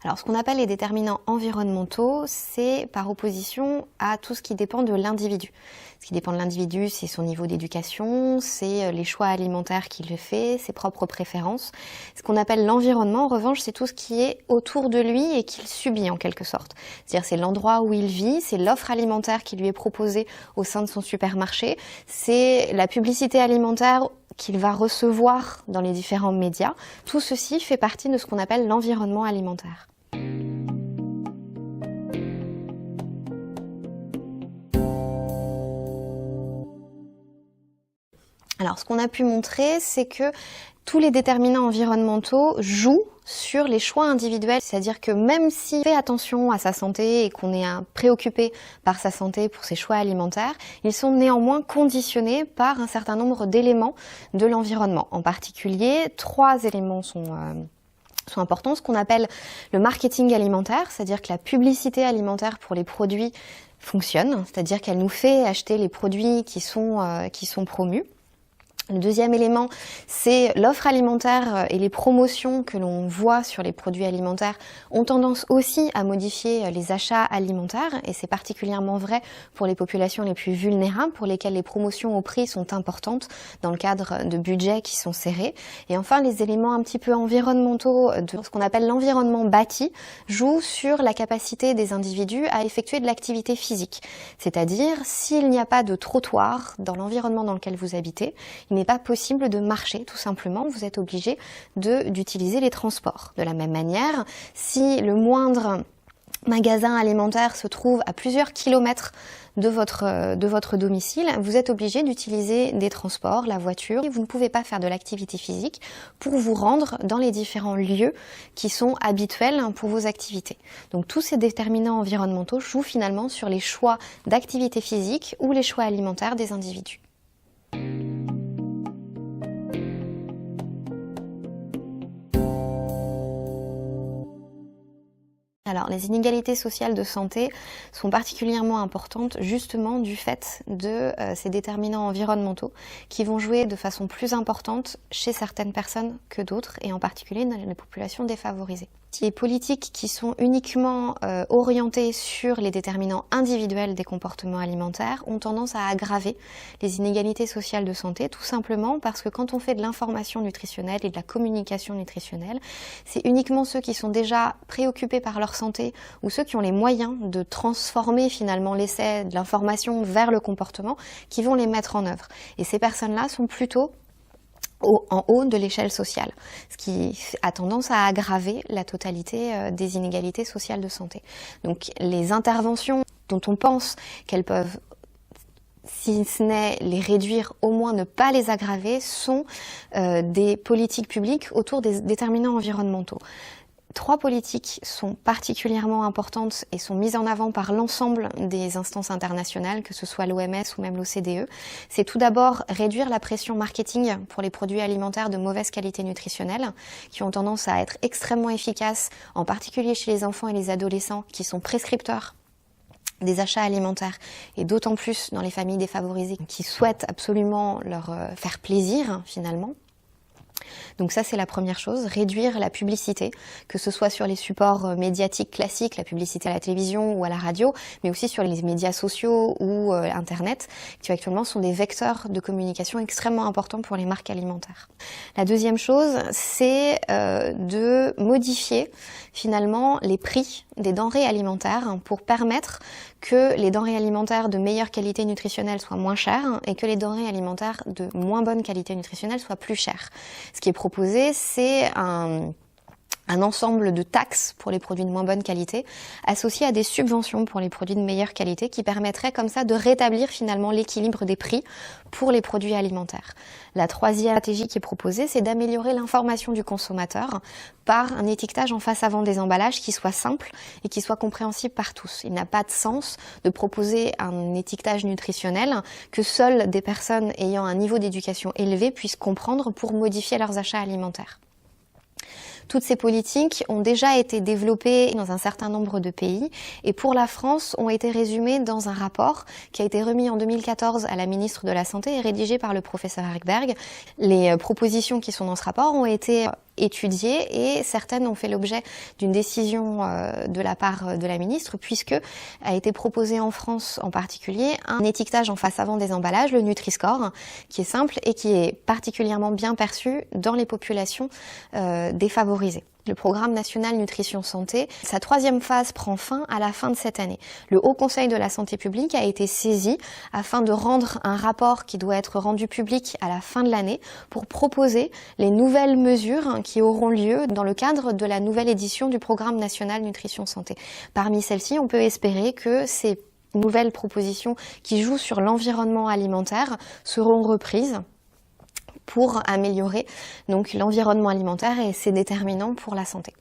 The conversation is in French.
Alors, ce qu'on appelle les déterminants environnementaux, c'est par opposition à tout ce qui dépend de l'individu. Ce qui dépend de l'individu, c'est son niveau d'éducation, c'est les choix alimentaires qu'il fait, ses propres préférences. Ce qu'on appelle l'environnement, en revanche, c'est tout ce qui est autour de lui et qu'il subit en quelque sorte. C'est-à-dire c'est l'endroit où il vit, c'est l'offre alimentaire qui lui est proposée au sein de son supermarché, c'est la publicité alimentaire qu'il va recevoir dans les différents médias. Tout ceci fait partie de ce qu'on appelle l'environnement alimentaire. Alors, ce qu'on a pu montrer, c'est que tous les déterminants environnementaux jouent sur les choix individuels, c'est-à-dire que même s'il fait attention à sa santé et qu'on est préoccupé par sa santé pour ses choix alimentaires, ils sont néanmoins conditionnés par un certain nombre d'éléments de l'environnement. En particulier, 3 éléments sont importants, ce qu'on appelle le marketing alimentaire, c'est-à-dire que la publicité alimentaire pour les produits fonctionne, c'est-à-dire qu'elle nous fait acheter les produits qui sont promus. Le deuxième élément, c'est l'offre alimentaire et les promotions que l'on voit sur les produits alimentaires ont tendance aussi à modifier les achats alimentaires et c'est particulièrement vrai pour les populations les plus vulnérables pour lesquelles les promotions au prix sont importantes dans le cadre de budgets qui sont serrés. Et enfin, les éléments un petit peu environnementaux de ce qu'on appelle l'environnement bâti jouent sur la capacité des individus à effectuer de l'activité physique. C'est-à-dire, s'il n'y a pas de trottoir dans l'environnement dans lequel vous habitez, il n'est pas possible de marcher, tout simplement. Vous êtes obligé d'utiliser les transports. De la même manière, si le moindre magasin alimentaire se trouve à plusieurs kilomètres de votre domicile, vous êtes obligé d'utiliser des transports, la voiture, et vous ne pouvez pas faire de l'activité physique pour vous rendre dans les différents lieux qui sont habituels pour vos activités. Donc tous ces déterminants environnementaux jouent finalement sur les choix d'activité physique ou les choix alimentaires des individus. Alors, les inégalités sociales de santé sont particulièrement importantes justement du fait de ces déterminants environnementaux qui vont jouer de façon plus importante chez certaines personnes que d'autres et en particulier dans les populations défavorisées. Les politiques qui sont uniquement orientées sur les déterminants individuels des comportements alimentaires ont tendance à aggraver les inégalités sociales de santé, tout simplement parce que quand on fait de l'information nutritionnelle et de la communication nutritionnelle, c'est uniquement ceux qui sont déjà préoccupés par leur santé ou ceux qui ont les moyens de transformer finalement l'essai de l'information vers le comportement qui vont les mettre en œuvre. Et ces personnes-là sont plutôt en haut de l'échelle sociale, ce qui a tendance à aggraver la totalité des inégalités sociales de santé. Donc les interventions dont on pense qu'elles peuvent, si ce n'est les réduire, au moins ne pas les aggraver, sont des politiques publiques autour des déterminants environnementaux. 3 politiques sont particulièrement importantes et sont mises en avant par l'ensemble des instances internationales, que ce soit l'OMS ou même l'OCDE. C'est tout d'abord réduire la pression marketing pour les produits alimentaires de mauvaise qualité nutritionnelle, qui ont tendance à être extrêmement efficaces, en particulier chez les enfants et les adolescents, qui sont prescripteurs des achats alimentaires et d'autant plus dans les familles défavorisées qui souhaitent absolument leur faire plaisir finalement. Donc ça, c'est la première chose, réduire la publicité, que ce soit sur les supports médiatiques classiques, la publicité à la télévision ou à la radio, mais aussi sur les médias sociaux ou Internet, qui actuellement sont des vecteurs de communication extrêmement importants pour les marques alimentaires. La deuxième chose, c'est de modifier finalement les prix des denrées alimentaires pour permettre que les denrées alimentaires de meilleure qualité nutritionnelle soient moins chères et que les denrées alimentaires de moins bonne qualité nutritionnelle soient plus chères. Ce qui est proposé, c'est un ensemble de taxes pour les produits de moins bonne qualité, associées à des subventions pour les produits de meilleure qualité, qui permettraient comme ça de rétablir finalement l'équilibre des prix pour les produits alimentaires. La troisième stratégie qui est proposée, c'est d'améliorer l'information du consommateur par un étiquetage en face avant des emballages qui soit simple et qui soit compréhensible par tous. Il n'a pas de sens de proposer un étiquetage nutritionnel que seules des personnes ayant un niveau d'éducation élevé puissent comprendre pour modifier leurs achats alimentaires. Toutes ces politiques ont déjà été développées dans un certain nombre de pays et pour la France ont été résumées dans un rapport qui a été remis en 2014 à la ministre de la Santé et rédigé par le professeur Ekberg. Les propositions qui sont dans ce rapport ont été étudiées et certaines ont fait l'objet d'une décision de la part de la ministre, puisque a été proposé en France en particulier un étiquetage en face avant des emballages, le Nutri-Score, qui est simple et qui est particulièrement bien perçu dans les populations défavorisées. Le programme national nutrition santé, sa 3e phase prend fin à la fin de cette année. Le Haut Conseil de la santé publique a été saisi afin de rendre un rapport qui doit être rendu public à la fin de l'année pour proposer les nouvelles mesures qui auront lieu dans le cadre de la nouvelle édition du programme national nutrition santé. Parmi celles-ci, on peut espérer que ces nouvelles propositions qui jouent sur l'environnement alimentaire seront reprises pour améliorer donc l'environnement alimentaire et ses déterminants pour la santé.